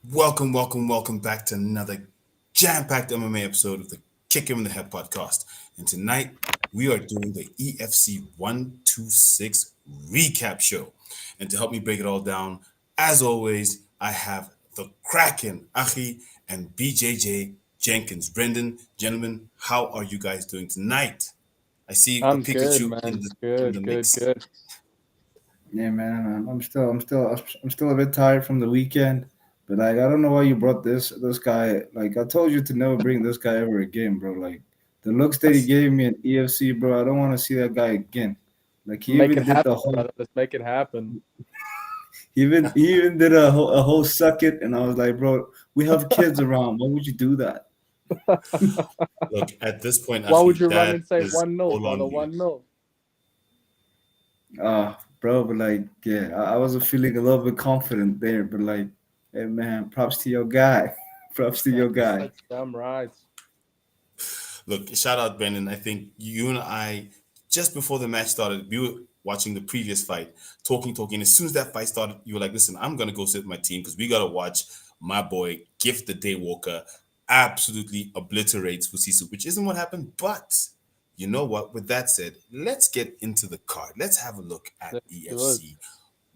Welcome back to another jam-packed MMA episode of the Kick Him in the Head podcast. And tonight we are doing the EFC 126 recap show. And to help me break it all down, as always, I have the Kraken, Achi, and BJJ Jenkins. Brendan, gentlemen, how are you guys doing tonight? I see a I'm good, Pikachu in man. the Good, good, mix. good. Yeah, man. I'm still a bit tired from the weekend, but like, I don't know why you brought this guy. Like, I told you to never bring this guy ever again, bro. Like, the looks that he gave me in EFC, bro. I don't want to see that guy again. Like, he Make even it did happen, the whole, brother. Let's make it happen. he even did a whole suck it, and I was like, bro, we have kids around. Why would you do that? Look, at this point, Why would Achi, you run that and say is 1-0, all brother? on you. 1-0. Bro, but like, yeah, I wasn't feeling a little bit confident there, but like, hey, man, props to your guy. Props to your guy. Damn right. Look, shout out Brendan. I think you and I, just before the match started, we were watching the previous fight, talking. As soon as that fight started, you were like, listen, I'm gonna go sit with my team because we gotta watch my boy Gift the Daywalker absolutely obliterates Fusisu, which isn't what happened. But you know what? With that said, let's get into the card. Let's have a look at Let's do it. EFC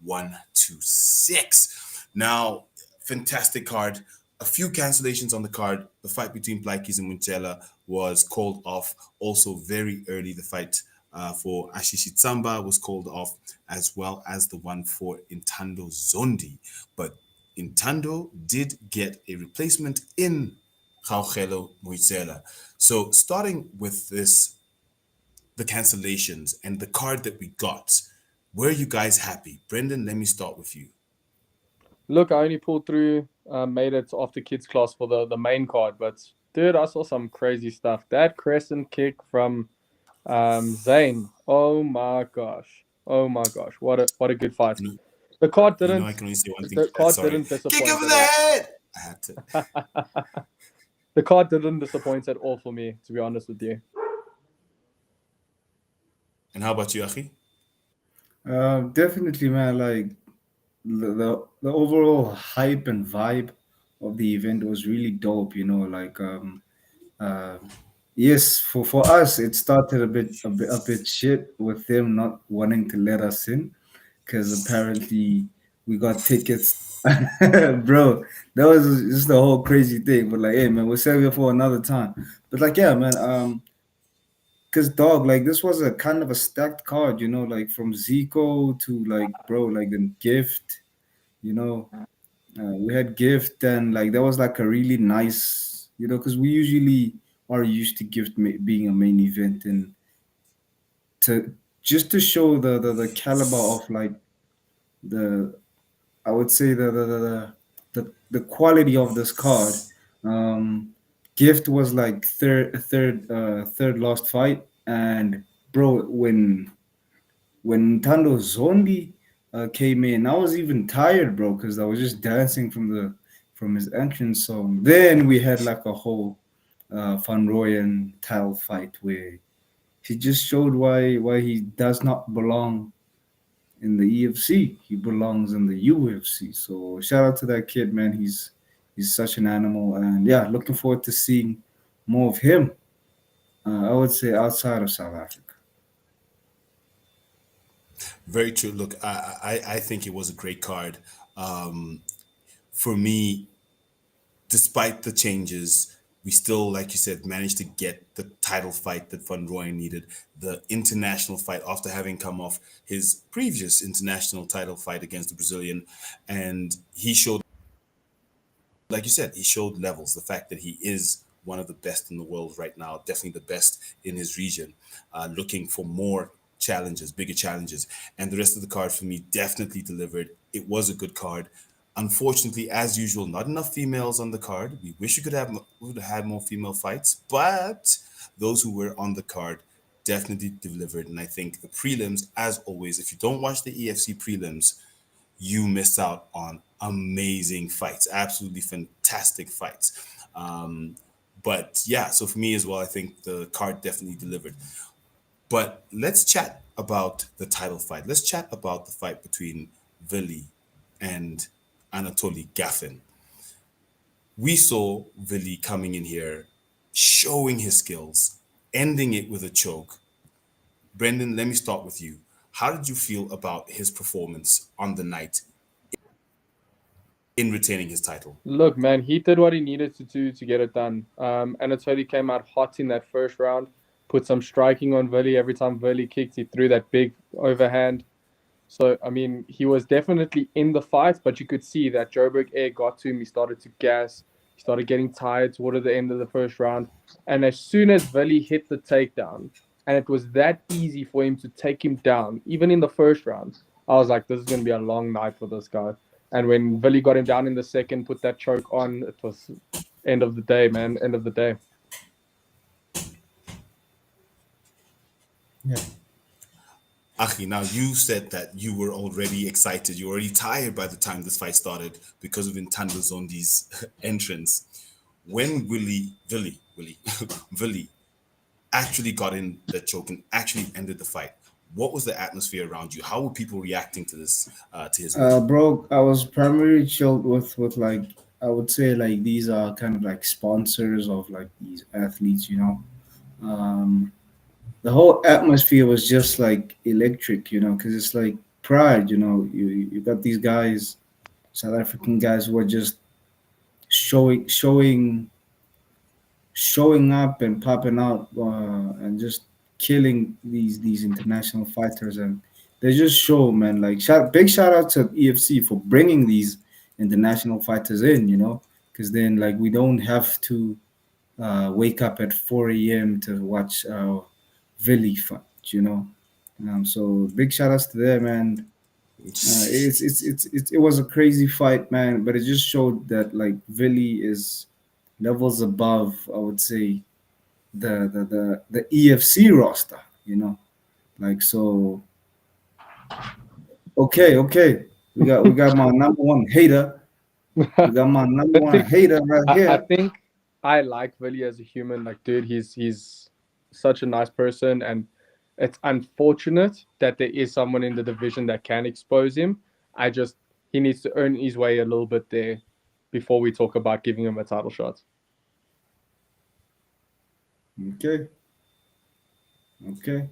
126. Now, fantastic card. A few cancellations on the card. The fight between Blakies and Munchela was called off. Also, very early, the fight for Ashishi Tsamba was called off, as well as the one for Intando Zondi. But Intando did get a replacement in Raugelo Muitsela. So, starting with the cancellations and the card that we got, were you guys happy? Brendan, let me start with you. Look, I only pulled through, made it off the kids' class for the main card, but dude, I saw some crazy stuff. That crescent kick from Zane. Oh my gosh. What a good fight. You know, The card I didn't can only say one thing the to that. card Sorry. didn't Kick disappoint over at the all. head. I had to. The card didn't disappoint at all for me, to be honest with you. And how about you, Achi? Definitely, man. Like the overall hype and vibe of the event was really dope. Like uh, yes, for us, it started a bit shit with them not wanting to let us in because apparently we got tickets. Bro, that was just the whole crazy thing. But like, hey, man, we'll save it for another time. But like, yeah, man. Cause dog, like this was a kind of a stacked card, like from Zico to like bro, like then Gift, you know, we had Gift and like that was like a really nice, because we usually are used to Gift being a main event and to just to show the caliber of like the I would say the quality of this card. Um, Gift was like third last fight, and bro, when Tando Zondi came in, I was even tired, bro, because I was just dancing from his entrance song. Then we had like a whole Van Royen tile fight where he just showed why he does not belong in the EFC. He belongs in the UFC. So shout out to that kid, man. He's such an animal, and yeah, looking forward to seeing more of him. I would say outside of South Africa. Very true. Look, I think it was a great card. Um, for me, despite the changes, we still, like you said, managed to get the title fight that Van Rooyen needed, the international fight after having come off his previous international title fight against the Brazilian. And he showed, like you said, he showed levels. The fact that he is one of the best in the world right now, definitely the best in his region, looking for more challenges, bigger challenges. And the rest of the card for me definitely delivered. It was a good card. Unfortunately, as usual, not enough females on the card. We wish we would have had more female fights, but those who were on the card definitely delivered. And I think the prelims, as always, if you don't watch the EFC prelims, you miss out on amazing fights, absolutely fantastic fights. Um, but yeah, so for me as well, I think the card definitely delivered. But let's chat about the title fight. Let's chat about the fight between Vili and Anatoly Gaffin. We saw Vili coming in here, showing his skills, ending it with a choke. Brendan, let me start with you. How did you feel about his performance on the night in retaining his title? Look, man, he did what he needed to do to get it done. And it's he came out hot in that first round, put some striking on Vili. Every time Vili kicked, he threw that big overhand. So, I mean, he was definitely in the fight, but you could see that Joburg Air got to him. He started to gas. He started getting tired toward the end of the first round. And as soon as Vili hit the takedown, and it was that easy for him to take him down, even in the first round, I was like, this is going to be a long night for this guy. And when Vili got him down in the second, put that choke on, it was end of the day, man. End of the day. Yeah. Achi, now you said that you were already excited. You were already tired by the time this fight started because of Ntando Zondi's entrance. When Willie actually got in the choke and actually ended the fight, what was the atmosphere around you? How were people reacting to this, to his win? Bro, I was primarily chilled with like, I would say like these are kind of like sponsors of like these athletes, you know. Um, the whole atmosphere was just like electric, you know, because it's like pride, you know. You got these guys, South African guys, who are just showing up and popping out, and just killing these international fighters, and they just show, man. Like, big shout out to EFC for bringing these international fighters in, you know, because then like we don't have to wake up at 4 a.m. to watch Vili fight, you know. So big shout outs to them, man. It was a crazy fight, man, but it just showed that like Vili is levels above, I would say, the EFC roster, you know. Like, so okay. We got my number one hater. We got my number I one think hater right I here. think I like Vili as a human. Like, dude, he's such a nice person, and it's unfortunate that there is someone in the division that can expose him. I just he needs to earn his way a little bit there before we talk about giving him a title shot. Okay, okay.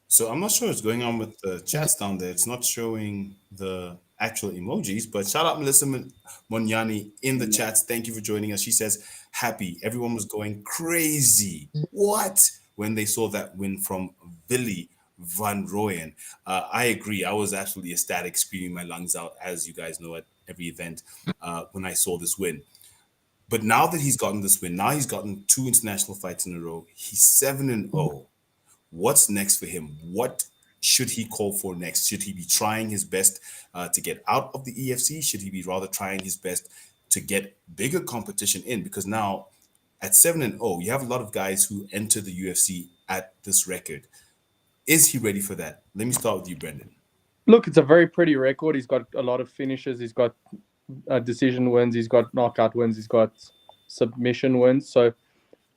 So I'm not sure what's going on with the chats down there. It's not showing the actual emojis, but shout out Melissa Monyani in the chats. Thank you for joining us. She says, happy. Everyone was going crazy. What? When they saw that win from Willy van Rooyen. I agree. I was absolutely ecstatic, screaming my lungs out, as you guys know, at every event when I saw this win. But now that he's gotten this win, now he's gotten two international fights in a row. He's 7-0. What's next for him? What should he call for next? Should he be trying his best to get out of the EFC? Should he be rather trying his best to get bigger competition in? Because now at 7-0, you have a lot of guys who enter the UFC at this record. Is he ready for that? Let me start with you, Brendan. Look, it's a very pretty record. He's got a lot of finishes. He's got decision wins. He's got knockout wins. He's got submission wins. So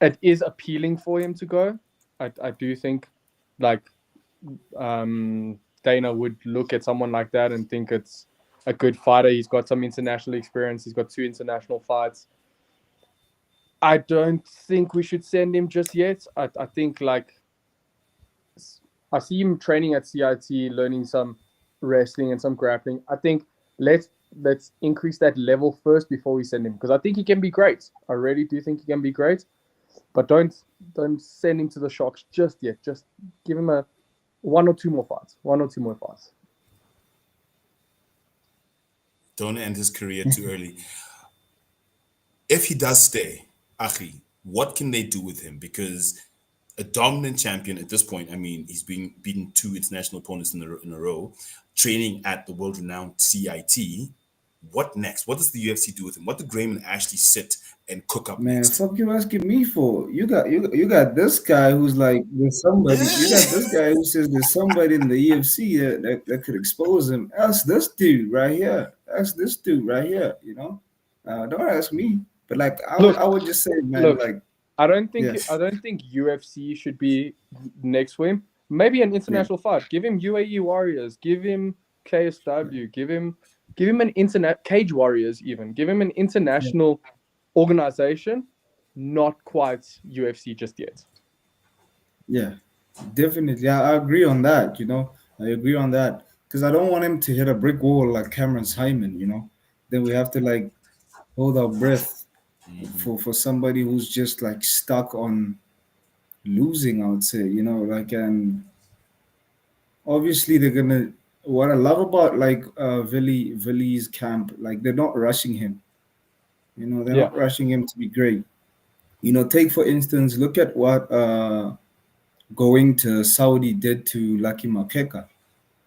it is appealing for him to go. I do think, like, Dana would look at someone like that and think it's a good fighter. He's got some international experience. He's got 2 international fights. I don't think we should send him just yet. I think, like, I see him training at CIT, learning some wrestling and some grappling. I think let's increase that level first before we send him, because I think he can be great. I really do think he can be great, but don't send him to the shocks just yet. Just give him a one or two more fights. Don't end his career too early. If he does stay, Achi, what can they do with him? Because a dominant champion at this point, I mean, he's been beaten 2 international opponents in a row, training at the world-renowned CIT. What next? What does the UFC do with him? What did Grayman actually sit and cook up Man, next? fuck you asking me for. You got this guy who's like, there's somebody. You got this guy who says there's somebody in the EFC that could expose him. Ask this dude right here. Ask this dude right here. You know, don't ask me. But like, Look, I would just say, man, look. like, I don't think yes, UFC should be next for him. Maybe an yeah, international fight. Give him UAE Warriors. Give him KSW. Give him Give him an internet Cage Warriors, even give him an Yeah, international organization. Not quite UFC just yet. yeah, definitely. I agree on that. I agree on that because I don't want him to hit a brick wall like Cameron Simon. Then we have to like hold our breath for somebody who's just like stuck on losing. I would say, like, and obviously they're gonna. What I love about like Vili's camp, like they're not rushing him. They're Yeah, not rushing him to be great. Take for instance, look at what going to Saudi did to Lucky Makeka.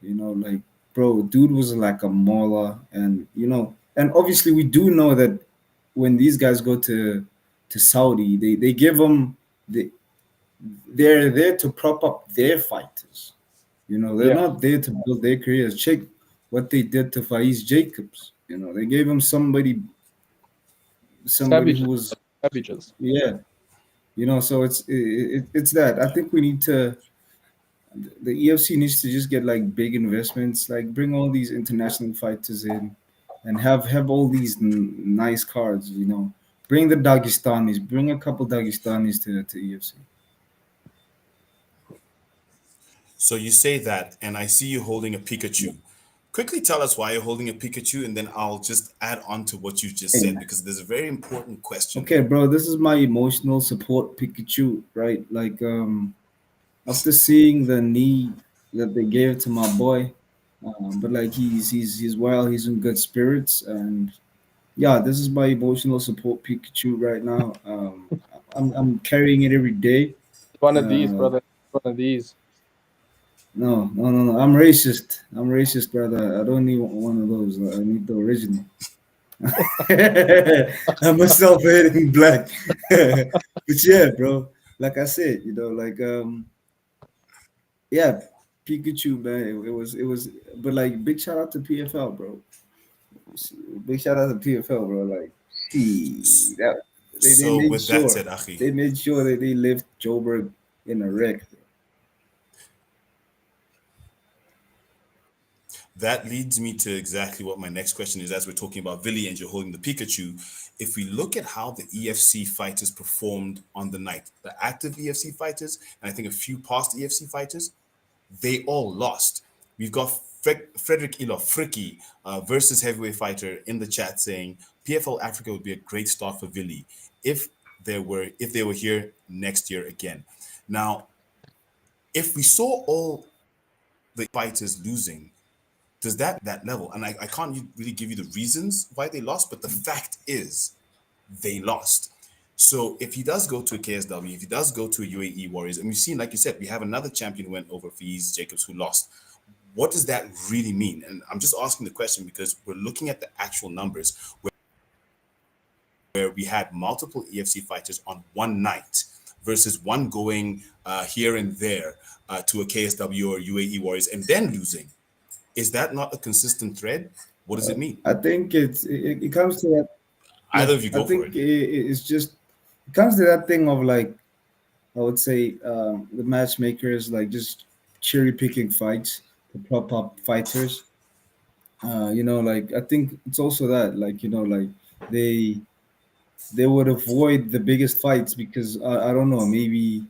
Like, bro, dude was like a mauler, and and obviously we do know that when these guys go to Saudi, they give them they're there to prop up their fighters. They're yeah, not there to build their careers. Check what they did to Faiz Jacobs. They gave him somebody who savages, was, savages. yeah. So it's that. I think we need to the EFC needs to just get like big investments, like bring all these international fighters in, and have all these nice cards. Bring the Dagestanis, bring a couple Dagestanis to EFC. So you say that, and I see you holding a Pikachu. Quickly tell us why you're holding a Pikachu, and then I'll just add on to what you just said because there's a very important question Okay, there. bro, this is my emotional support Pikachu, right? Like, after seeing the knee that they gave to my boy, but like he's well, he's in good spirits, and yeah, this is my emotional support Pikachu right now. I'm carrying it every day. One of these, Uh, brother. One of these. no, no, no, no. I'm racist. I'm racist, brother. I don't need one of those. I need the original. I'm a self-hating black. But yeah, bro. Like I said, like yeah, Pikachu, man. It was, but like big shout out to PFL, bro. Big shout out to PFL, bro. Like, see that they So made with that sure said, Achi, that they left Joburg in a wreck. that leads me to exactly what my next question is. As we're talking about Vili and you're holding the Pikachu, if we look at how the EFC fighters performed on the night, the active EFC fighters, and I think a few past EFC fighters, they all lost. We've got Frederick Ilo Frickie versus heavyweight fighter in the chat saying PFL Africa would be a great start for Vili if they were here next year again. Now, if we saw all the fighters losing, does that level? And I can't really give you the reasons why they lost, but the fact is they lost. So if he does go to a KSW, if he does go to a UAE Warriors, and we've seen, like you said, we have another champion who went over Faiz Jacobs who lost. What does that really mean? And I'm just asking the question because we're looking at the actual numbers where we had multiple EFC fighters on one night versus one going here and there to a KSW or UAE Warriors and then losing. Is that not a consistent thread? What does it mean? I think it comes to that. Yeah, Either of you I go for it. think it's just it comes to that thing of like I would say the matchmakers like just cherry picking fights to prop up fighters. Like I think it's also that like like they they would avoid the biggest fights because I don't know, maybe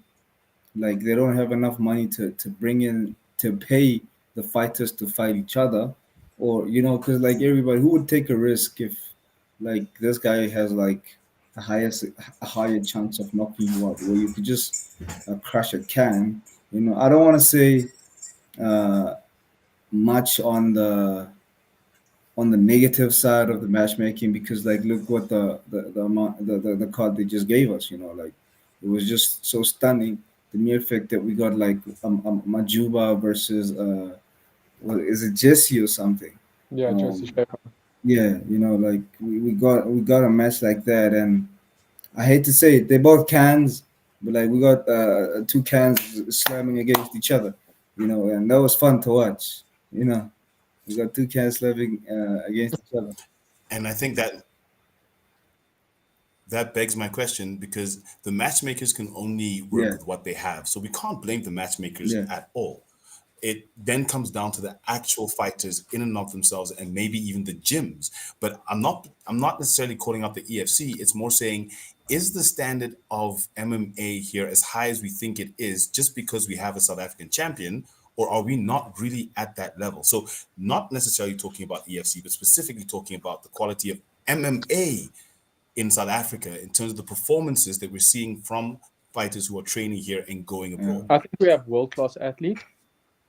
like they don't have enough money to bring in to pay the fighters to fight each other, or because like everybody who would take a risk if like this guy has like a higher chance of knocking you out where you could just crush a can. I don't want to say uh, much on the negative side of the matchmaking because like look what the amount the card they just gave us, like it was just so stunning, the mere fact that we got like Majuba versus what is it, Jesse or something. Yeah, Jesse um Schaefer. yeah, like we got a match like that, and I hate to say it, they both cans, but like we got two cans slamming against each other, and that was fun to watch. We got two cans slamming against each other. And I think that begs my question because the matchmakers can only work Yeah, with what they have. So we can't blame the matchmakers yeah, at all. It then comes down to the actual fighters in and of themselves, and maybe even the gyms. But I'm not necessarily calling out the EFC. It's more saying, is the standard of MMA here as high as we think it is just because we have a South African champion, or are we not really at that level? So not necessarily talking about EFC, but specifically talking about the quality of MMA in South Africa in terms of the performances that we're seeing from fighters who are training here and going Yeah. abroad. I think we have world class athletes.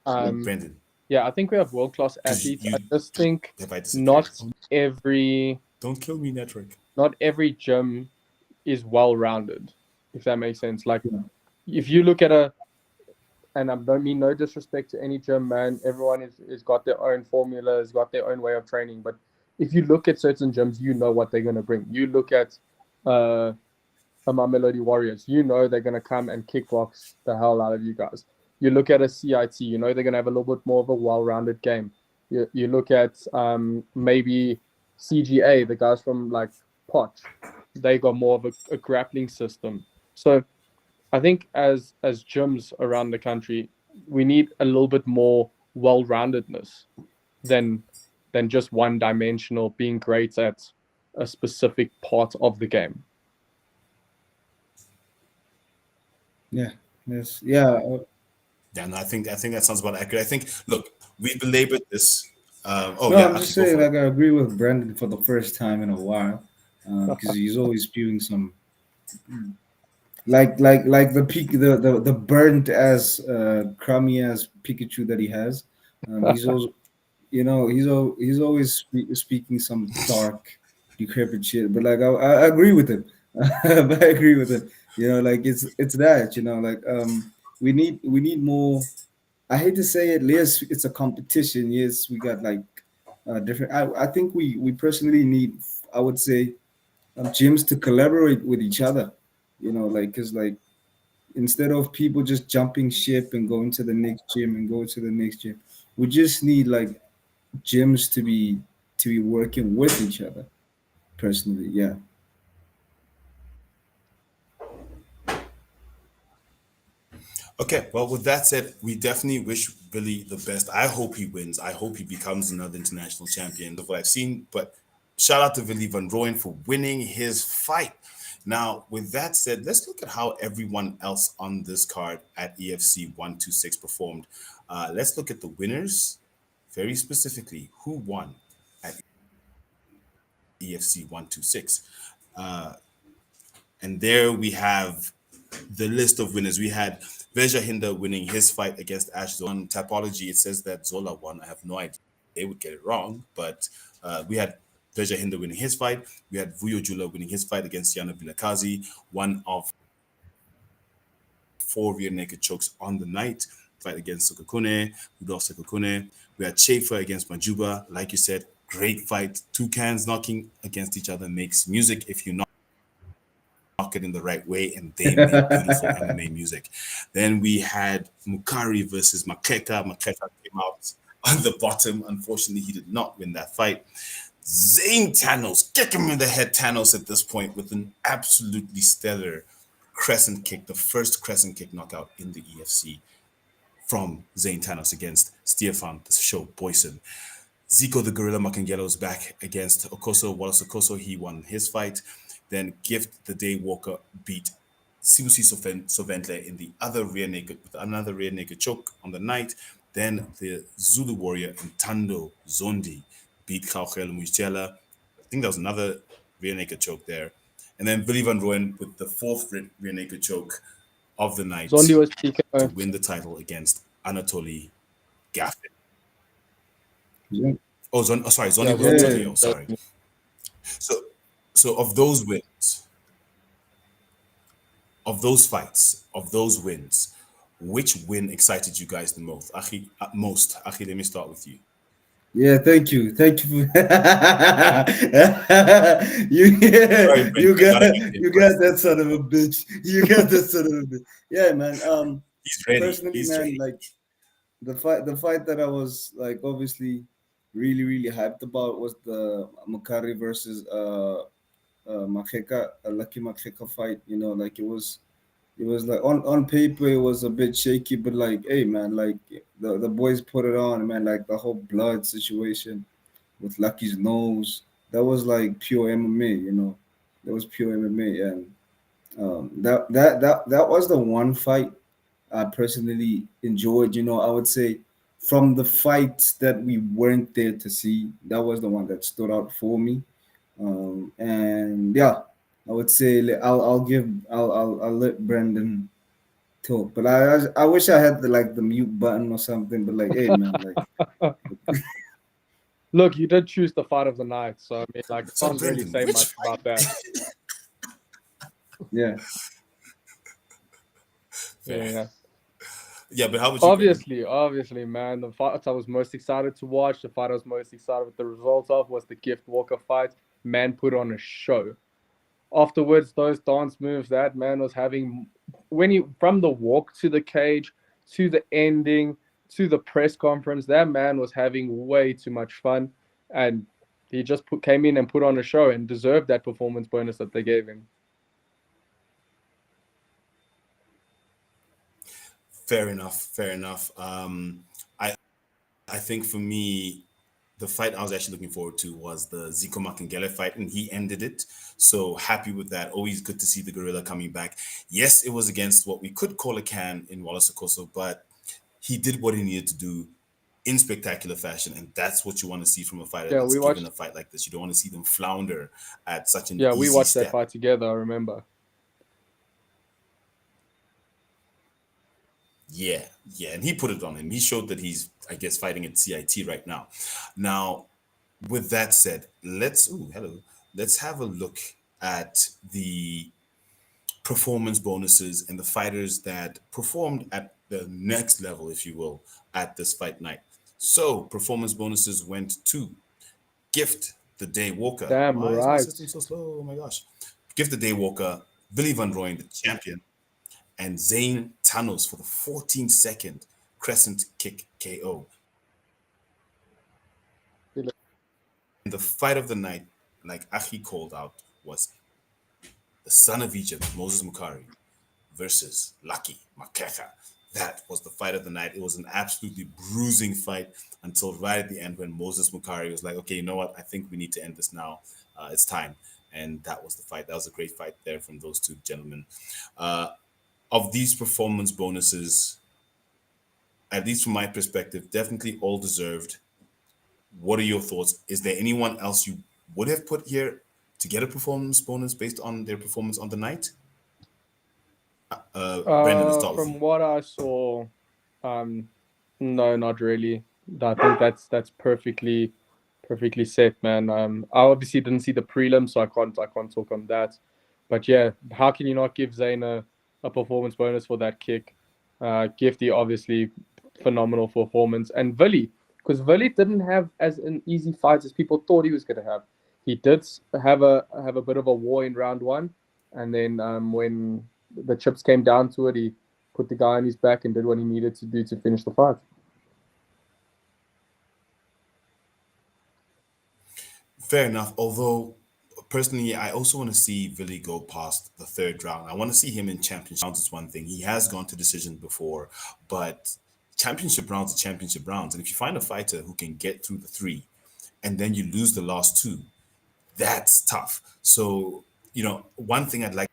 Um, Brendan, yeah, I think we have world class because athletes. I you just think if I disagree, not every don't kill me, network. not every gym is well rounded, if that makes sense. Like Yeah. if you look at a, and I don't mean no disrespect to any gym, man. Everyone is got their own formula, has got their own way of training. But if you look at certain gyms, you know what they're going to bring. You look at uh, a Mamelodi Warriors, you know they're going to come and kickbox the hell out of you guys. You look at a CIT, you know they're going to have a little bit more of a well-rounded game. You look at maybe CGA, the guys from like Pot, they got more of a grappling system. So I think as gyms around the country, we need a little bit more well-roundedness than than just one dimensional being great at a specific part of the game. Yeah. Yes. Yeah. Yeah, no, I think that sounds about accurate. I think, look, we belabored this. Oh No, yeah, I'm just Aki, go saying, for it. like, I agree with Brandon for the first time in a while, because he's always spewing some, like the peak, the burnt as crummy as Pikachu that he has. He's always, he's always speaking some dark, decrepit shit. But like, I agree with him. But I agree with him. Like it's that. Like we need more. I hate to say it, yes, it's a competition. Yes, we got like different. I think we personally need, I would say, gyms to collaborate with each other. Like, because like, instead of people just jumping ship and going to the next gym and go to the next gym, we just need like gyms to be working with each other. Personally, yeah. Okay, well, with that said, we definitely wish Billy the best. I hope he wins. I hope he becomes another international champion of what I've seen. But shout out to Billy Van Rooyen for winning his fight. Now, with that said, let's look at how everyone else on this card at EFC 126 performed. Let's look at the winners very specifically. Who won at EFC 126? And there we have the list of winners. We had Veja Hinder winning his fight against Ash Zola. On Tapology, it says that Zola won. I have no idea. They would get it wrong, but we had Veja Hinder winning his fight. We had Vuyo Jula winning his fight against Yana Vilakazi, one of four rear naked chokes on the night. Fight against Sukakune, Rudolph Sukakune. We had Schaefer against Majuba. Like you said, great fight. Two cans knocking against each other makes music if you knock it in the right way, and they make beautiful MMA music. Then we had Mukari versus Makeka. Makeka came out on the bottom. Unfortunately, he did not win that fight. Zane Tanos, kick him in the head, Tanos, at this point with an absolutely stellar crescent kick, the first crescent kick knockout in the EFC from Zane Tanos against Stefan the Show Boyson. Zico the Gorilla Makangelo is back against Okoso. Wallace Okoso, he won his fight. Then Gift the Day Walker beat Sibusi Soventle in the other rear naked with another rear naked choke on the night. Then the Zulu warrior Ntando Zondi beat Kauchel Mujela. I think that was another rear naked choke there. And then Billy Van Rooyen with the fourth rear naked choke of the night Zondi was to PKO. win the title against Anatoly Gaffin. Yeah. Oh, sorry, Yeah, Zondi was a Zondi was Yeah. TKO. Sorry. PKO. So, so of those wins, of those fights, of those wins, which win excited you guys the most? Achi, let me start with you. Yeah, thank you. you Sorry, Brendan, you I got gotta get in you got first. that son of a bitch. You got that son of a bitch. Yeah, man. He's ready. Personally, He's man, ready. like the fight that I was like obviously really hyped about was the Makari versus Makeka, Lucky Makeka fight. Like it was It was like on paper it was a bit shaky, but like, hey man, like the boys put it on, man. Like the whole blood situation with Lucky's nose, that was like pure MMA, you know. That was pure MMA, and that was the one fight I personally enjoyed. You know, I would say from the fights that we weren't there to see, that was the one that stood out for me. And yeah, I would say I'll let Brendan talk, but I wish I had the like the mute button or something. But like, hey man, like Look, you did choose the fight of the night, so I mean, like, So can't really Brendan, say which much fight? about that. yeah. Fair. Yeah. Yeah, but how about you, Brendan? Obviously, man. The fight I was most excited to watch, the fight I was most excited with the results of was the Gift Walker fight. Man put on a show. Afterwards, those dance moves that man was having, when he from the walk to the cage to the ending to the press conference, that man was having way too much fun, and he just came in and put on a show and deserved that performance bonus that they gave him. Fair enough. Fair enough. I think for me, the fight I was actually looking forward to was the Zico Makengele fight, and he ended it. So happy with that. Always good to see the gorilla coming back. Yes, it was against what we could call a can in Wallace Okoso, but he did what he needed to do in spectacular fashion, and that's what you want to see from a fighter Yeah, that's we given watched. a fight like this. You don't want to see them flounder at such an Yeah, we easy watched that step. fight together. I remember. Yeah, yeah, and he put it on him. He showed that he's, I guess, fighting at CIT right now. Now, with that said, let's have a look at the performance bonuses and the fighters that performed at the next level, if you will, at this fight night. So, performance bonuses went to Gift the Day Walker. Damn Why is my right. system so slow? Oh my gosh. Gift the Day Walker, Billy Van Rooyen, the champion, and Zane Tanos for the 14-second crescent kick KO. And the fight of the night, like Achi called out, was the son of Egypt, Moses Mukari, versus Lucky Makeka. That was the fight of the night. It was an absolutely bruising fight until right at the end when Moses Mukari was like, okay, you know what? I think we need to end this now. It's time. And that was the fight. That was a great fight there from those two gentlemen. Uh, of these performance bonuses, at least from my perspective, definitely all deserved. What are your thoughts? Is there anyone else you would have put here to get a performance bonus based on their performance on the night? Brendan, let's start with you. From what I saw, um, no, not really. I think that's perfectly set, man. I obviously didn't see the prelim, so I can't talk on that. But yeah, how can you not give Zayn a performance bonus for that kick? Gifty, obviously, phenomenal performance, and Villy, because Villy didn't have as an easy fight as people thought he was going to have. He did have a bit of a war in round one, and then when the chips came down to it, he put the guy on his back and did what he needed to do to finish the fight. Fair enough. Although personally, I also want to see Villy go past the third round. I want to see him in championship rounds. Is one thing. He has gone to decision before, but championship rounds are championship rounds. And if you find a fighter who can get through the three, and then you lose the last two, that's tough. So one thing I'd like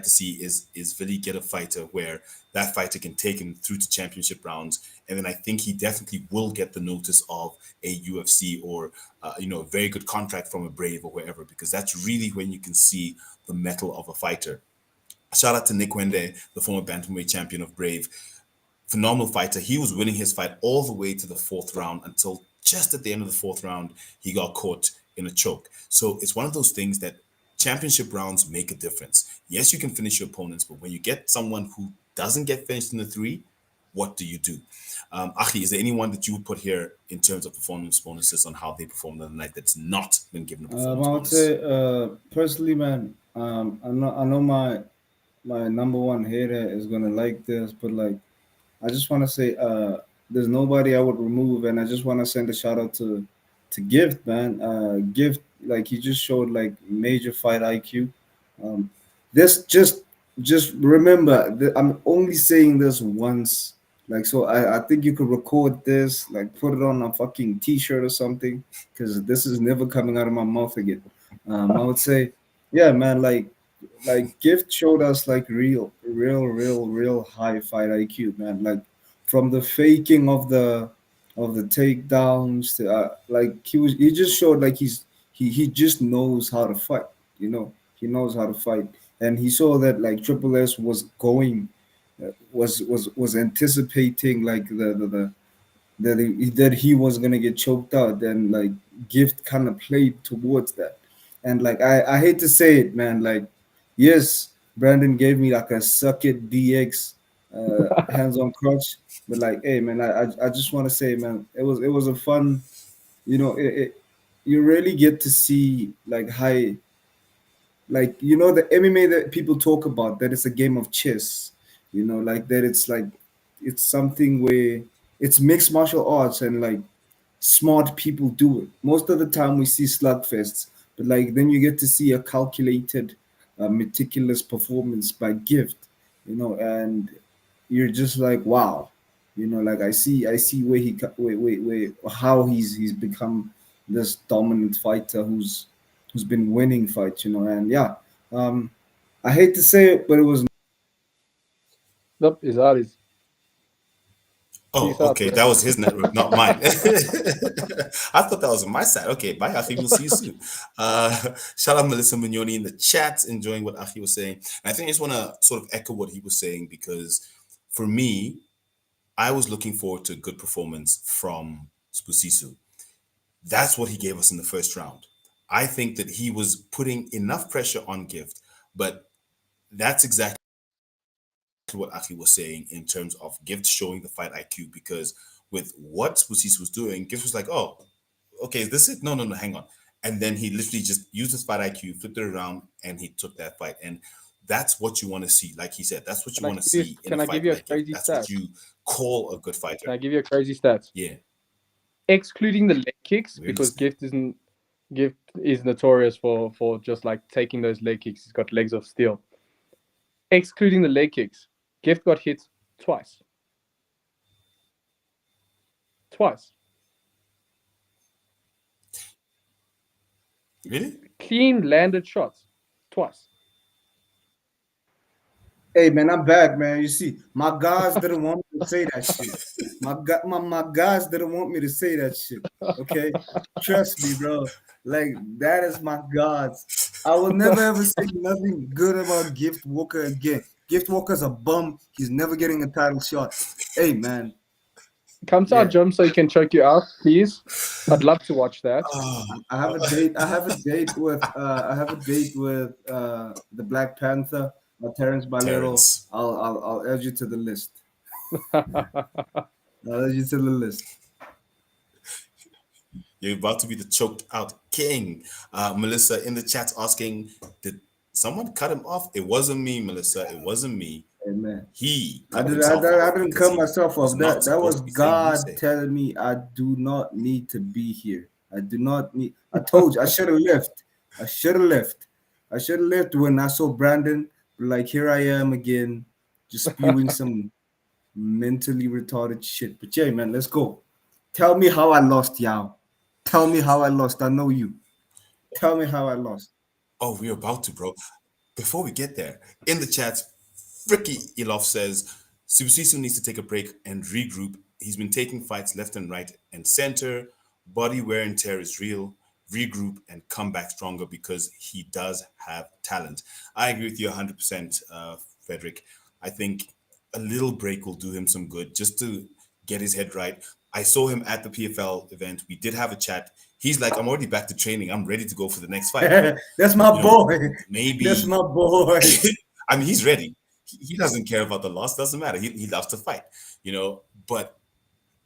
to see is really get a fighter where that fighter can take him through to championship rounds, and then I think he definitely will get the notice of a UFC or a very good contract from a Brave or wherever, because that's really when you can see the metal of a fighter. Shout out to Nick Wende, the former bantamweight champion of Brave. Phenomenal fighter. He was winning his fight all the way to the fourth round until just at the end of the fourth round, he got caught in a choke. So it's one of those things that championship rounds make a difference. Yes, you can finish your opponents, but when you get someone who doesn't get finished in the three, what do you do? Achi, is there anyone that you would put here in terms of performance bonuses on how they performed on the night that's not been given a performance I would say bonus? personally, man. I know my number one hater is gonna like this, but like I just want to say, there's nobody I would remove, and I just want to send a shout out to Gift, man. Gift, like he just showed like major fight IQ. Um, this just just remember that I'm only saying this once. Like, so I think you could record this, like put it on a fucking t-shirt or something, because this is never coming out of my mouth again. I would say, yeah, man, like Gift showed us like real high fight IQ, man. Like from the faking of the takedowns to like he just showed like he just knows how to fight. You know, he knows how to fight, and he saw that like Triple S was going, was anticipating like that he was gonna get choked out. Then like Gift kind of played towards that, and like I hate to say it, man. Like yes, Brandon gave me like a suck it DX hands on crutch, but like hey man, I just want to say man, it was a fun, you really get to see like high, like the MMA that people talk about, that it's a game of chess, like that it's something where it's mixed martial arts, and like smart people do it. Most of the time we see slugfests, but like then you get to see a calculated, meticulous performance by Gift, and you're just like wow, like I see where where how he's become this dominant fighter who's been winning fights, and yeah, um, I hate to say it, but it was Nope, is Aris. Oh, Peace out, okay. bro. That was his network, not mine. I thought that was on my side. Okay, bye, Achi. We'll see you soon. Shout out Melissa Mignoni in the chat, enjoying what Achi was saying. And I think I just want to sort of echo what he was saying because for me, I was looking forward to a good performance from Spusisu. That's what he gave us in the first round. I think that he was putting enough pressure on Gift, but that's exactly what Aki was saying in terms of Gift showing the fight IQ because with what Spusis was doing, Gift was like, oh, okay, is this it? No, no, no, hang on. And then he literally just used his fight IQ, flipped it around, and he took that fight. And that's what you want to see. Like he said, that's what you Can I want to give you see in a can I give fight you a like Gift. crazy That's what stat? you call a good fighter. Can I give you a crazy stat? Yeah, Excluding the leg kicks, we're because listening. Gift is notorious for just like taking those leg kicks. He's got legs of steel. Excluding the leg kicks, Gift got hit twice. Twice. Really? Clean landed shots. Twice. hey man, I'm back, man. You see, my guys didn't want me to say that shit. My guys didn't want me to say that shit. Okay, trust me, bro. Like that is my gods. I will never ever say nothing good about Gift Walker again. Gift Walker's a bum. He's never getting a title shot. Hey man, Come to our yeah. gym so he can choke you out, please. I'd love to watch that. Oh, I have a date. I have a date with the Black Panther, Terrence Balero. Terrence, I'll add you to the list. I'll add you to the list. you're about to be the choked out king. Melissa in the chat asking, did someone cut him off? It wasn't me, Melissa. It wasn't me. Amen. He I cut did. I, himself I off didn't because cut he myself was off. not That was supposed to be saying what he God said. telling me I do not need to be here. I do not need. I told you I should have left. I should have left. I should have left when I saw Brandon. Like here I am again, just spewing some mentally retarded shit. But yeah, man, let's go. Tell me how I lost, Yao. Tell me how I lost. I know you. Tell me how I lost. Oh, we're about to, bro. Before we get there, in the chat, Fricky Ilof says Sibusisu needs to take a break and regroup. He's been taking fights left and right and center. Body wear and tear is real. Regroup and come back stronger because he does have talent. I agree with you 100%, Frederick. I think a little break will do him some good just to get his head right. I saw him at the PFL event. We did have a chat. He's like, I'm already back to training. I'm ready to go for the next fight. That's my You know, boy. That's maybe my boy. I mean, he's ready. He doesn't care about the loss. Doesn't matter. He loves to fight. But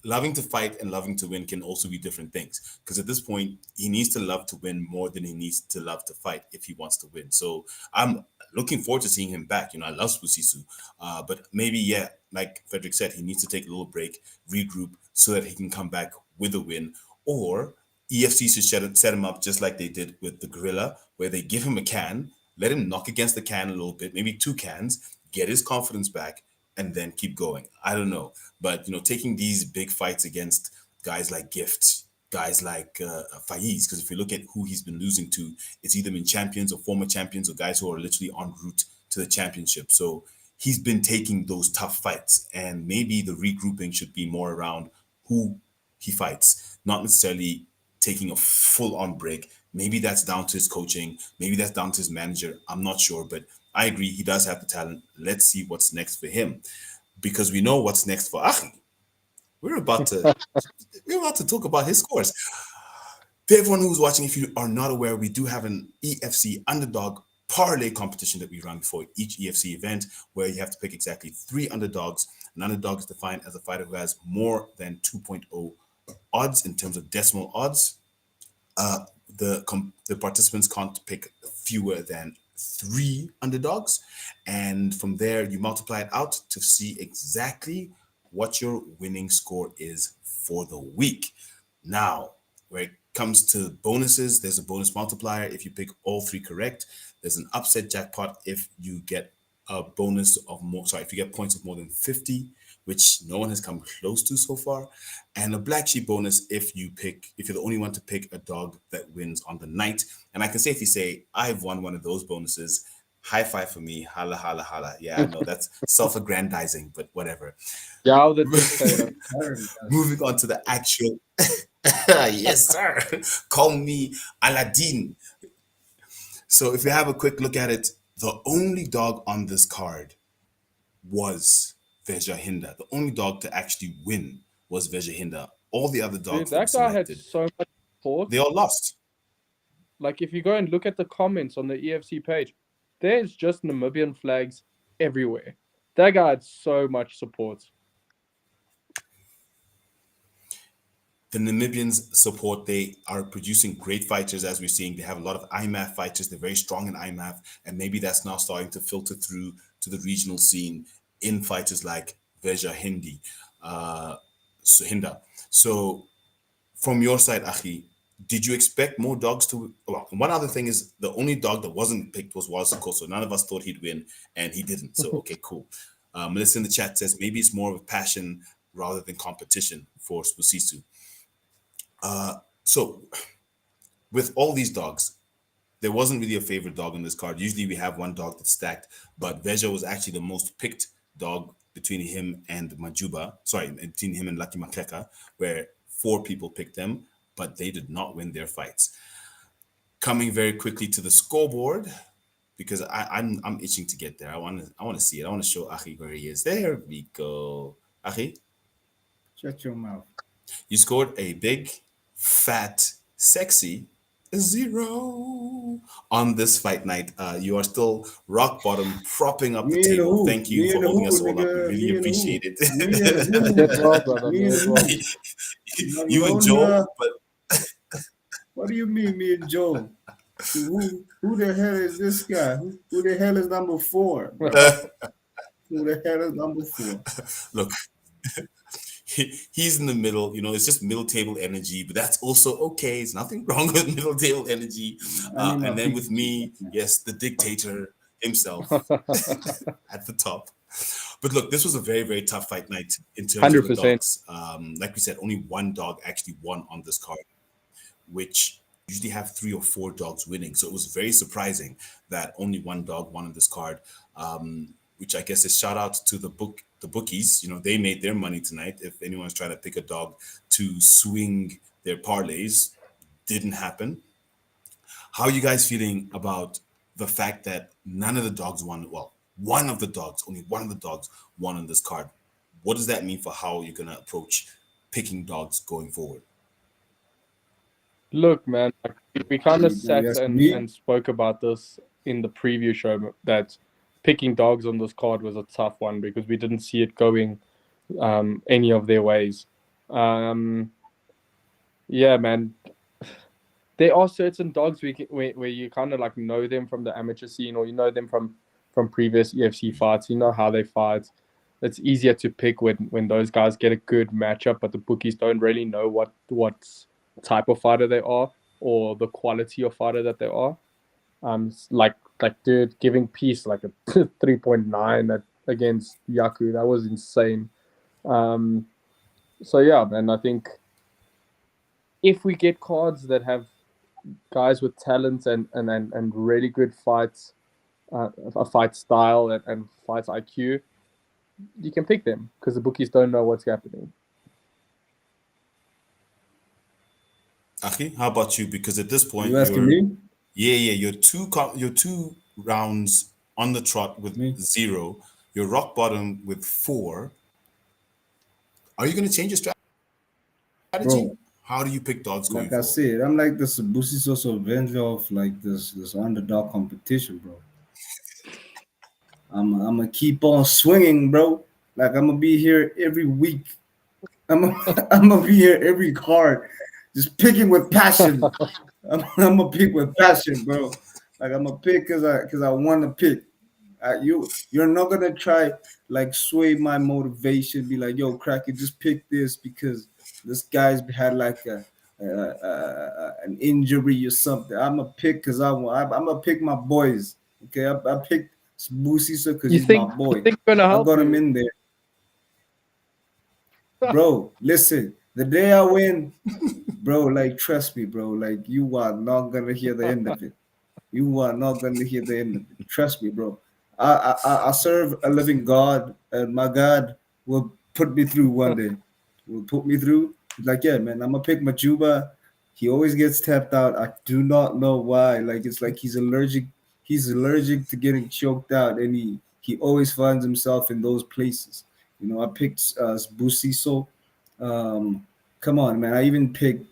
loving to fight and loving to win can also be different things. Because at this point, he needs to love to win more than he needs to love to fight if he wants to win. So I'm looking forward to seeing him back. I love Spusisu. But maybe, yeah, like Frederick said, he needs to take a little break, regroup, so that he can come back with a win. Or EFC should set him up just like they did with the Gorilla, where they give him a can, let him knock against the can a little bit, maybe 2 cans, get his confidence back, and then keep going. I don't know, but taking these big fights against guys like Gift, guys like Faiz, because if you look at who he's been losing to, it's either been champions or former champions or guys who are literally en route to the championship. So he's been taking those tough fights, and maybe the regrouping should be more around who he fights, not necessarily taking a full-on break. Maybe that's down to his coaching. Maybe that's down to his manager. I'm not sure, but I agree he does have the talent. Let's see what's next for him, because we know what's next for Achi. We're about to talk about his scores. To everyone who's watching, if you are not aware, we do have an EFC underdog parlay competition that we run before each EFC event, where you have to pick exactly 3 underdogs. An underdog is defined as a fighter who has more than 2.0 odds in terms of decimal odds. The participants can't pick fewer than 3 underdogs, and from there you multiply it out to see exactly what your winning score is for the week. Now, where it comes to bonuses, there's a bonus multiplier if you pick all 3 correct. There's an upset jackpot if you get a bonus of more. Sorry, if you get points of more than 50, which no one has come close to so far, and a black sheep bonus if you're the only one to pick a dog that wins on the night. And I can safely say I've won one of those bonuses. High five for me. Holla, holla, holla. Yeah, I know that's self-aggrandizing, but whatever. Yeah, the dictator. Moving on to the actual. Yes, sir. Call me Aladdin. So if you have a quick look at it, the only dog on this card was Veja Hinda. The only dog to actually win was Veja Hinda. All the other dogs Dude, that guy had so much support. They all lost. Like, if you go and look at the comments on the EFC page, there's just Namibian flags everywhere. That guy had so much support. The Namibians support, they are producing great fighters, as we're seeing. They have a lot of IMAF fighters. They're very strong in IMAF, and maybe that's now starting to filter through to the regional scene in fighters like Veja Hinda. So from your side, Achi, did you expect more dogs to... Well, one other thing is the only dog that wasn't picked was Wazuko, so none of us thought he'd win, and he didn't. So, okay, cool. Melissa in the chat says maybe it's more of a passion rather than competition for Spusisu. So with all these dogs, there wasn't really a favorite dog on this card. Usually we have one dog that's stacked, but Veja was actually the most picked dog between him and Majuba. Sorry, between him and Lucky Makleka, where 4 people picked them, but they did not win their fights. Coming very quickly to the scoreboard, because I'm itching to get there. I want to see it. I want to show Achi where he is. There we go. Achi, Shut your mouth. you scored a big, fat, sexy 0 on this fight night. You are still rock bottom, propping up the table. Thank you for holding us all up. We really appreciate it. You and Joe, but what do you mean, me and Joe? Who the hell is this guy? Who the hell is number 4? Who the hell is number 4? Look. He's in the middle, it's just middle table energy, but that's also okay. There's nothing wrong with middle table energy. And then with me, yes, the dictator himself at the top. But look, this was a very, very tough fight night in terms 100%. of the dogs. Like we said, only one dog actually won on this card, which usually have 3 or 4 dogs winning. So it was very surprising that only one dog won on this card, which I guess is shout out to the bookies. They made their money tonight. If anyone's trying to pick a dog to swing their parlays, didn't happen. How are you guys feeling about the fact that none of the dogs won? Well, only one of the dogs won on this card. What does that mean for how you're going to approach picking dogs going forward? Look, man, we kind of sat and spoke about this in the preview show, that picking dogs on this card was a tough one because we didn't see it going any of their ways. Yeah, man. There are certain dogs where you kind of like know them from the amateur scene, or you know them from previous EFC fights. You know how they fight. It's easier to pick when those guys get a good matchup, but the bookies don't really know what type of fighter they are or the quality of fighter that they are. Like like, dude, giving peace like a 3.9 against Yaku. That was insane. So yeah, man, I think if we get cards that have guys with talent and really good fights, a fight style and fight IQ, you can pick them because the bookies don't know what's happening. Aki, how about you? Because at this point, You asking me? you're you're 2 rounds on the trot with Me, 0. You're rock bottom with 4. Are you going to change your strategy? bro. How do you pick dogs going Like I forward? said, I'm like this Busi Soso Avenger of like this underdog competition, bro. I'm gonna keep on swinging, bro. Like I'm gonna be here every week. I'm gonna be here every card, just picking with passion. I'm gonna pick with passion, bro. Like I'm gonna pick because I want to pick. You're not gonna try like sway my motivation. Be like, yo, Cracker, just pick this because this guy's had like an injury or something. I'm gonna pick because I want. I'm gonna pick my boys. Okay, I picked Busisa because You he's my think boy. it's gonna I help got him you? in there, bro. Listen, the day I win, bro, like trust me, bro, like you are not gonna hear the end of it. You are not gonna hear the end of it. Trust me, bro. I serve a living God, and my God will put me through one day. Will put me through. Like, yeah, man, I'm gonna pick Majuba. He always gets tapped out. I do not know why. Like it's like he's allergic. He's allergic to getting choked out, and he always finds himself in those places. You know, I picked Busiso. Um, come on, man. I even picked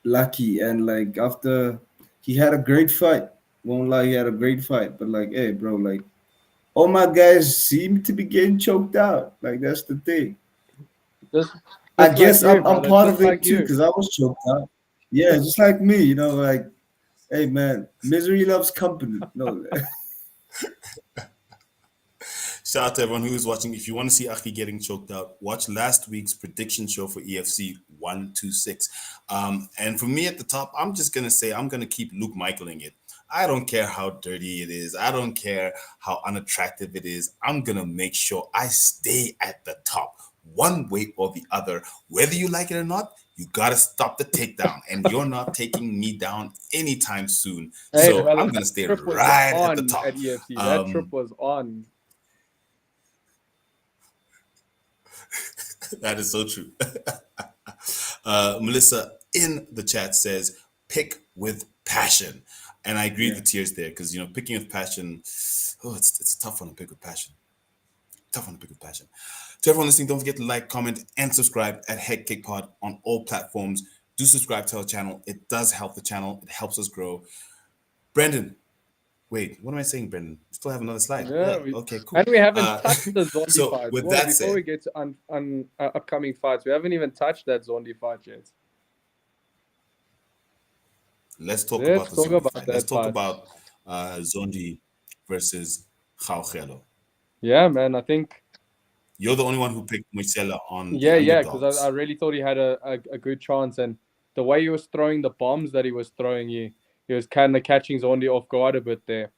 Lucky, and like after he had a great fight. Won't lie, he had a great fight. But like, hey, bro, like all my guys seem to be getting choked out. Like that's the thing. Just, I just like guess you, I'm brother. part Just of it like too, you. because I was choked out. Yeah, just like me, you know, like, hey man, misery loves company. No, Shout out to everyone who's watching. If you want to see Aki getting choked out, watch last week's prediction show for EFC 126. And for me at the top, I'm just going to say I'm going to keep Luke Michaeling it. I don't care how dirty it is. I don't care how unattractive it is. I'm going to make sure I stay at the top one way or the other. Whether you like it or not, you got to stop the takedown. And you're not taking me down anytime soon. Hey, So brother, I'm going that to stay trip was right at the on top. at EFC. That trip was on. That is so true. Melissa in the chat says, pick with passion. And I agree yeah. with the tears there because, picking with passion, it's a tough one to pick with passion. Tough one to pick with passion. To everyone listening, don't forget to like, comment, and subscribe at Head Kick Pod on all platforms. Do subscribe to our channel. It does help the channel. It helps us grow. Brendan, wait, what am I saying, Brendan? We still have another slide. Yeah, Okay, cool. and we haven't touched the Zondi So fights. with Well, that before we said, get to upcoming fights, we haven't even touched that Zondi fight yet. let's talk about Let's the talk Zondi about fight. Let's that talk fight. about Zondi versus Gauchelo. Yeah, man. I think You're the only one who picked Moisella on the yeah, because I underdogs. really thought he had a good chance, and the way he was throwing the bombs that he was throwing, he was kind of catching Zondi off guard a bit there.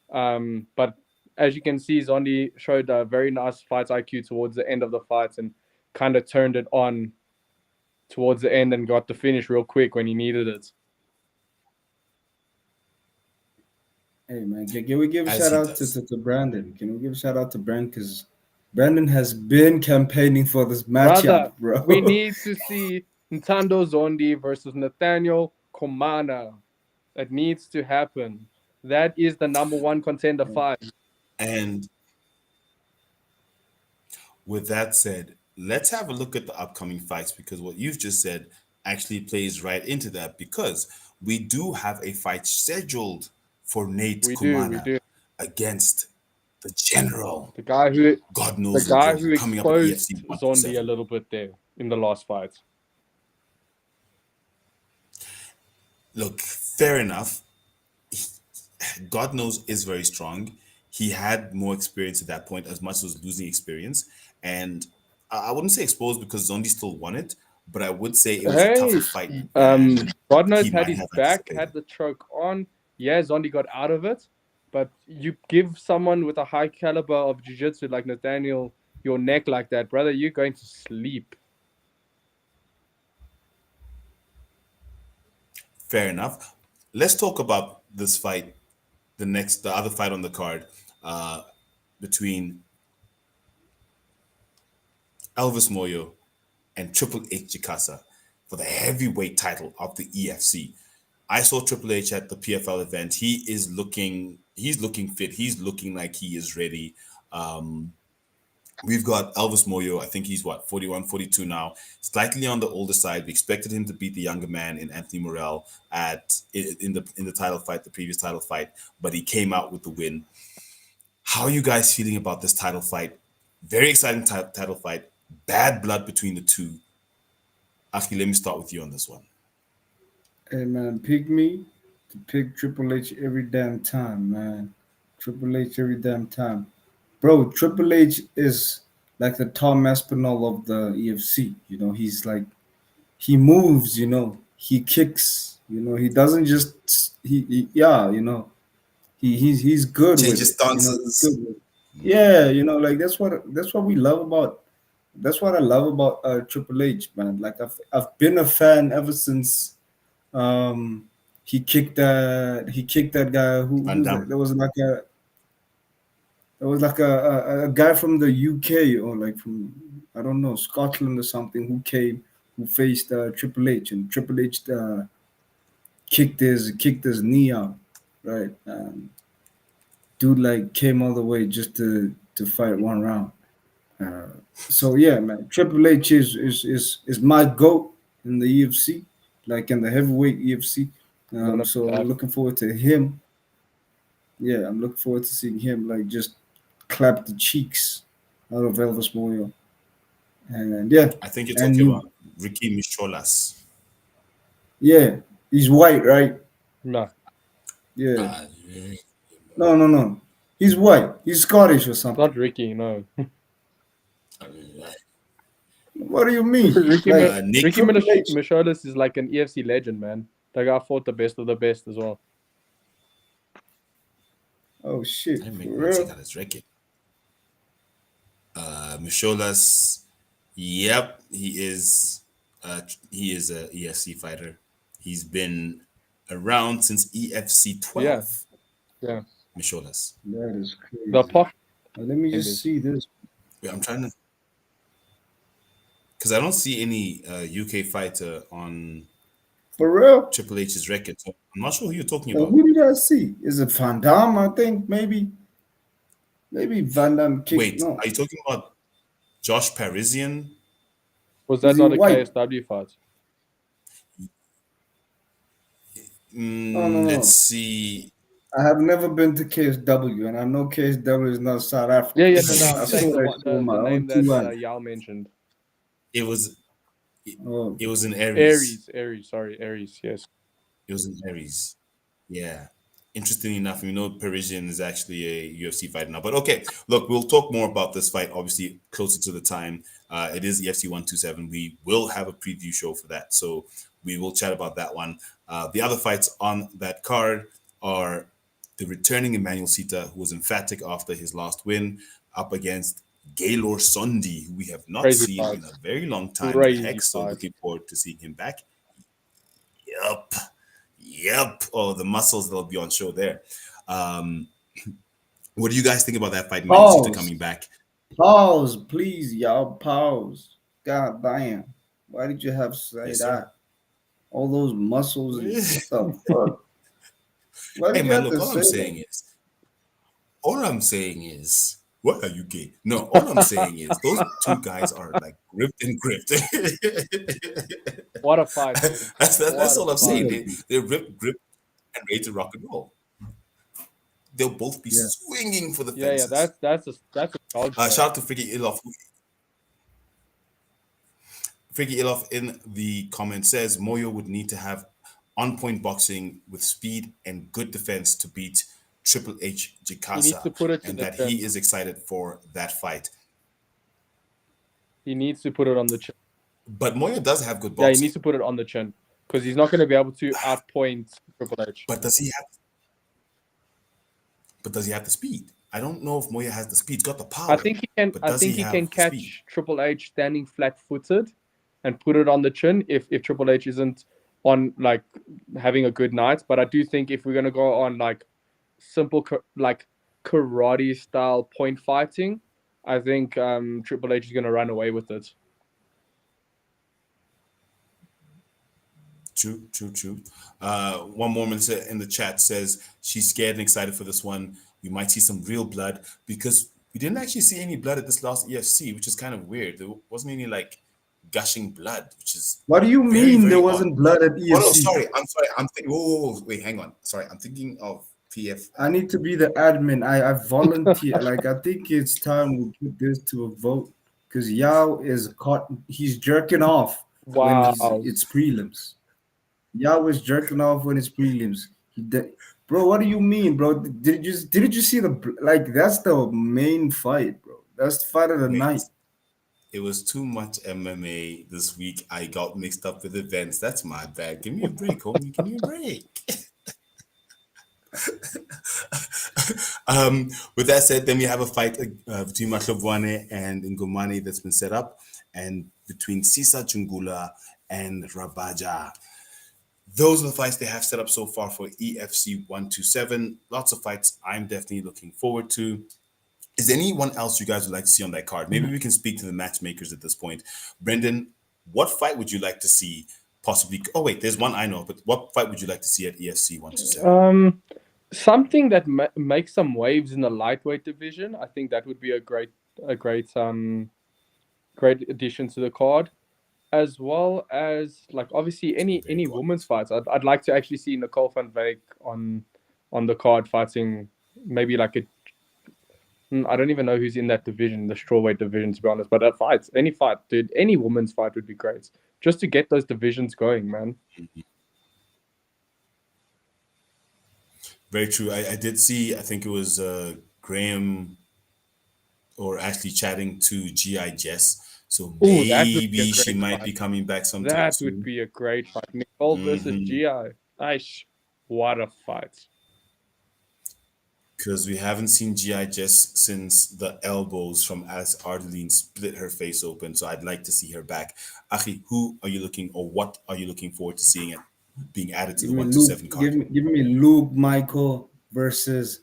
But as you can see, Zondi showed a very nice fight IQ towards the end of the fights and kind of turned it on towards the end and got the finish real quick when he needed it. Hey man, can we give a As shout he out does. to Brandon? Can we give a shout out to Brandon because Brandon has been campaigning for this matchup, Brother, we bro. need to see Ntando Zondi versus Nathaniel Komana. That needs to happen. That is the number one contender fight. And with that said, let's have a look at the upcoming fights because what you've just said actually plays right into that because we do have a fight scheduled for Nate We Kumana do. against the General. The guy who God the knows the guy drill. who Coming up at exposed EFC Zondi a 127. little bit there in the last fight. Look, fair enough. God knows is very strong. He had more experience at that point, as much as losing experience. And I wouldn't say exposed because Zondi still won it, but I would say it was a Hey, tougher fight than God knows he had might his have back, had anticipated. the choke on. yeah, Zondi got out of it, but you give someone with a high caliber of jiu-jitsu like Nathaniel your neck like that, brother, you're going to sleep. Fair enough. Let's talk about this fight, the other fight on the card, uh, between Elvis Moyo and Triple H Jikasa for the heavyweight title of the EFC. I saw Triple H at the PFL event. He's looking fit. He's looking like he is ready. Um, we've got Elvis Moyo. I think he's 41, 42 now, slightly on the older side. We expected him to beat the younger man in Anthony Morel in the title fight, the previous title fight, but he came out with the win. How are you guys feeling about this title fight? Very exciting title fight. Bad blood between the two. Aki, let me start with you on this one. Hey man, pick me to pick Triple H every damn time, man. Triple H every damn time. Bro, Triple H is like the Tom Aspinall of the EFC. He's like he moves, he kicks, he doesn't just yeah, he's good with Changes it. He's good stances. with it. Yeah, like that's what we love about that's what I love about Triple H, man. Like I've been a fan ever since he kicked that guy Van who's that? Damme. There was like a guy from the UK or like from I don't know Scotland or something who faced Triple H, and Triple H kicked his knee out, right? Dude like came all the way just to fight one round. So yeah, man, Triple H is my goat in the UFC, like in the heavyweight UFC. One of So I'm that. looking forward to him. Yeah, I'm looking forward to seeing him like just clap the cheeks out of Elvis Moyo. And yeah, I think you're and talking you, about Ricky Micholas. yeah, he's white, right? No, Yeah. Uh, No, no, no. He's white. He's Scottish or something. not Ricky, no. What do you mean? Ricky Like Nick, Ricky Triple H? Michaelis is like an EFC legend, man. The guy fought the best of the best as well. Oh let shit, me for make one check real? out his record. Micholas, yep, he is a EFC fighter. He's been around since EFC Yeah, 12. yeah. Micholas. That is The crazy. posh Let me name just is. see this. Wait, I'm trying to, because I don't see any UK fighter on For real? Triple H's record. So I'm not sure who you're talking And about. who did I see? Is it Van Damme? I think maybe Van Damme kicked. Wait, No, are you talking about Josh Parisian? Was is that he not a white? KSW fight? No, no, Let's no. see. I have never been to KSW, and I know KSW is not South Yeah, Africa. yeah, no, Like no. I I'm saw saying that shit with my the own name that two eyes. Yao mentioned. It was Oh, it was in Aries. Aries. Sorry, Aries. Yes. It was in Aries. Yeah. Interestingly enough, we know Parisian is actually a UFC fighter now. But okay, look, we'll talk more about this fight, obviously, closer to the time. It is EFC 127. We will have a preview show for that. So we will chat about that one. The other fights on that card are the returning Emmanuel Sita, who was emphatic after his last win, up against Gaylor Sondi, who we have not Crazy seen fight. in a very long time in the Crazy Hex. So fight. looking forward to seeing him back. Yup. Yep. Oh, the muscles that'll be on show there. Um, what do you guys think about that fight? Man Cita pause, coming back. pause, please, y'all, pause. God damn, why did you have to say Yes, sir. that? All those muscles and what the fuck? Why Hey, did you man, have look, to say that? all I'm saying is, what are you gay? No, all I'm saying is, those two guys are like gripped and gripped. What a fight, dude. That's What a all I'm saying. fight. They're ripped, gripped, and ready to rock and roll. They'll both be Yeah. swinging for the Yeah, yeah. fences. That's a dog show. Shout out to Freaky Ilof. Freaky Ilof in the comments says Moyo would need to have on-point boxing with speed and good defense to beat Triple H He needs to Jikasa, put it to and the that chin. he is excited for that fight. He needs to put it on the chin. But Moyo does have good Yeah, he needs boxing. to put it on the chin because he's not going to be able to outpoint Triple H. But does he have? but does he have the speed? I don't know if Moya has the speed. He's got the I power, think he can. but I does he think he can have the speed? catch Triple H standing flat-footed, and put it on the chin if Triple H isn't on like having a good night. But I do think if we're gonna go on like simple like karate style point fighting, I think Triple H is gonna run away with it. True, true, true. One more Melissa in the chat says she's scared and excited for this one. We might see some real blood because we didn't actually see any blood at this last EFC, which is kind of weird. There wasn't any like gushing blood, which is What do you very, mean there very odd. wasn't blood at Oh no, EFC? sorry. I'm sorry. I'm thinking. Whoa, wait, hang on. Sorry, I'm thinking of PF. I need to be the admin. I volunteer. Like, I think it's time we put this to a vote because Yao is caught. He's jerking off when Wow. it's prelims. Yao is jerking off when it's prelims. Bro, what do you mean, bro? Did you see like that's the main fight, bro? That's the fight of the night. Wait, it was too much MMA this week. I got mixed up with events. That's my bad. Give me a break, homie. Give me a break. With that said, then we have a fight between Mahlobwane and Ngomane that's been set up, and between Sisa Chungula and Rabaja. Those are the fights they have set up so far for EFC 127. Lots of fights I'm definitely looking forward to. Is there anyone else you guys would like to see on that card? Maybe we can speak to the matchmakers at this point. Brendan, what fight would you like to see possibly? Oh, wait, there's one I know, but what fight would you like to see at EFC 127? Something that makes some waves in the lightweight division. I think that would be a great great addition to the card, as well as like obviously any women's fights. I'd like to actually see Nicole van Wyk on the card fighting maybe like a. I don't even know who's in that division, the strawweight division, to be honest. But any fight, dude, any women's fight would be great, just to get those divisions going, man. Very true. I did see, I think it was Graham or Ashley chatting to GI Jess. So Ooh, that would be a maybe she great might fight. be coming back sometime That soon. would be a great fight. Nicole versus GI. Nice. What a fight. Because we haven't seen GI Jess since the elbows from Alice Ardeline split her face open. So I'd like to see her back. Achi, who are you looking, or what are you looking forward to seeing it being added to the 127 card? Give me Luke Michael versus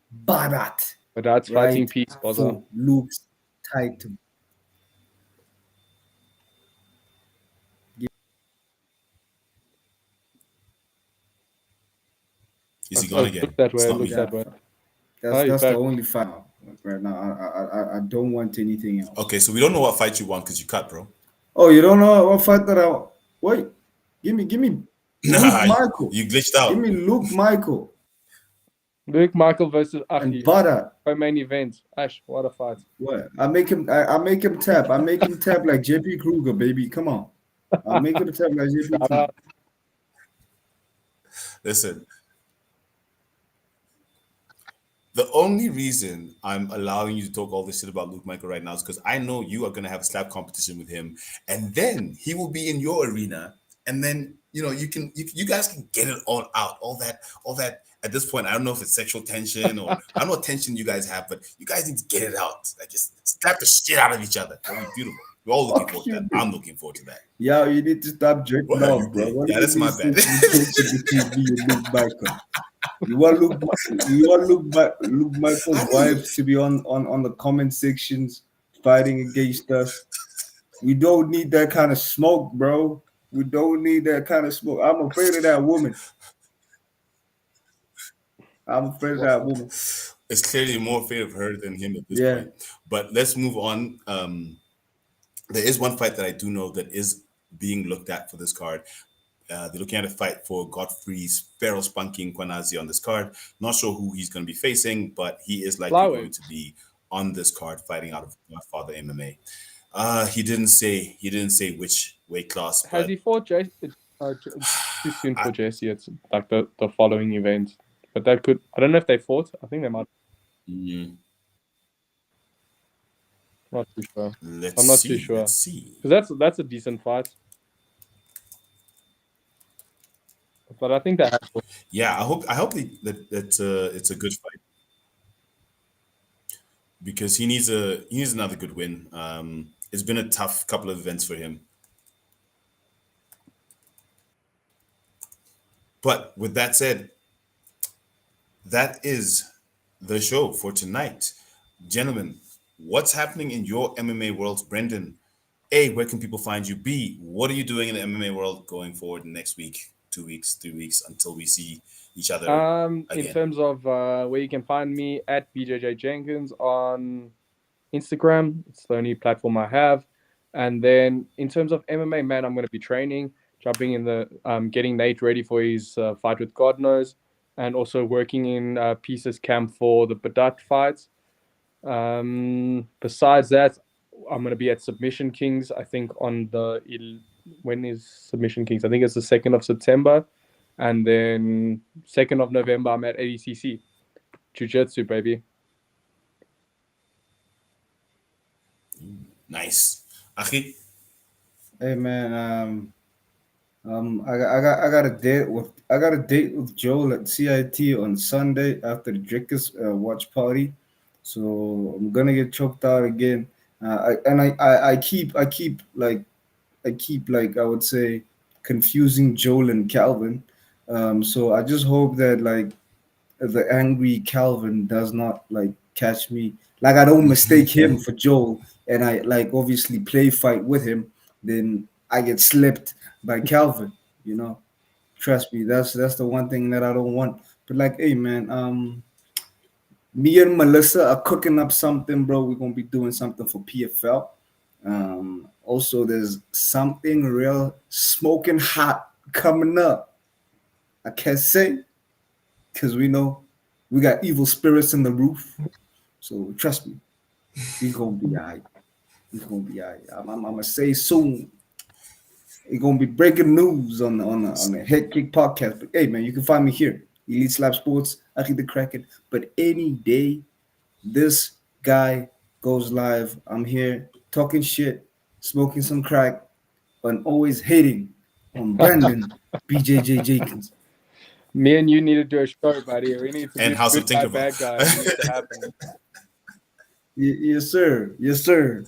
Barat. But that's fighting peace, brother. Luke's title. Is he gone again? Look that way. It's not Look me. that way. That's the only fight right now. I don't want anything else. Okay, so we don't know what fight you want because you cut, bro. Oh, you don't know what fight that I wait. Give me Nah, Luke Michael. you glitched out. Give me Luke Michael. Luke Michael versus Achi. And Barat. Main event. Ash, what a fight. What? I make him tap. I make him tap like JP Kruger, baby. Come on. I make him tap like JP Kruger. Listen, the only reason I'm allowing you to talk all this shit about Luke Michael right now is because I know you are going to have a slap competition with him, and then he will be in your arena, and then you guys can get it all out, all that. At this point, I don't know if it's sexual tension or I don't know what tension you guys have, but you guys need to get it out. Like just slap the shit out of each other. That'll be beautiful. We're all looking forward to that. I'm looking forard to that. Yeah, you need to stop jerking off, bro. Yeah, that's my bad. You want Luke Michael's wives to be on the comment sections fighting against us. We don't need that kind of smoke, bro. We don't need that kind of smoke. I'm afraid of that woman. I'm afraid of that woman. It's clearly more afraid of her than him at this point. But let's move on. There is one fight that I do know that is being looked at for this card. They're looking at a fight for Godfrey's Feral Spunking Kwanazi on this card. Not sure who he's going to be facing, but he is likely going to be on this card fighting out of Godfather MMA. He didn't say which weight class. Has he fought Jesse? Too soon for Jesse. It's like the following event. But that could. I don't know if they fought. I think they might. Not too sure. I'm not too sure. Let's see. Because that's a decent fight. But I think that. Yeah, I hope that it's a good fight. because he needs another good win. It's been a tough couple of events for him. But with that said, that is the show for tonight. Gentlemen, what's happening in your MMA world? Brendan, A, where can people find you? B, what are you doing in the MMA world going forward next week, 2 weeks, 3 weeks until we see each other In again? terms of where you can find me at BJJ Jenkins on Instagram. It's the only platform I have. And then in terms of MMA, man, I'm going to be training, jumping in the, getting Nate ready for his fight with God knows, and also working in Pieces Camp for the Badat fights. Besides that, I'm going to be at Submission Kings. I think on when is Submission Kings? I think it's the 2nd of September, and then 2nd of November I'm at ADCC. Jiu-Jitsu, baby. Nice. Achi? Hey man, I got a date with Joel at CIT on Sunday after the Drinkers watch party, so I'm gonna get choked out again. I keep like I would say confusing Joel and Calvin. So I just hope that like the angry Calvin does not like catch me. Like I don't mistake him for Joel, and I like obviously play fight with him. Then I get slipped by Calvin. You know, trust me. That's the one thing that I don't want. But like, hey man, me and Melissa are cooking up something, bro. We're gonna be doing something for PFL. Also, there's something real smoking hot coming up. I can't say because we know we got evil spirits in the roof. So trust me, we gonna be alright. We gonna be alright. I'm gonna say soon. It's gonna be breaking news on the Head Kick podcast. But hey, man, you can find me here, Elite Slap Sports, Aki the Kraken. But any day this guy goes live, I'm here talking shit, smoking some crack, and always hating on Brandon BJJ Jenkins. Me and you need to do a show, buddy. We need to And do House of good guy, Tinkerbell. bad guy. It needs to happen. Yes, sir. Yes, sir.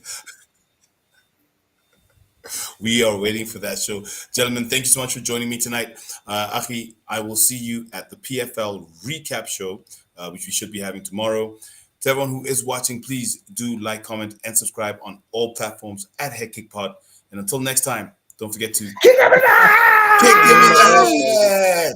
We are waiting for that show. Gentlemen, thank you so much for joining me tonight. Achi, I will see you at the PFL recap show, which we should be having tomorrow. To everyone who is watching, please do like, comment, and subscribe on all platforms at Head Kick Pod. And until next time, don't forget to Kick him in the kick him in the Head, baby. head.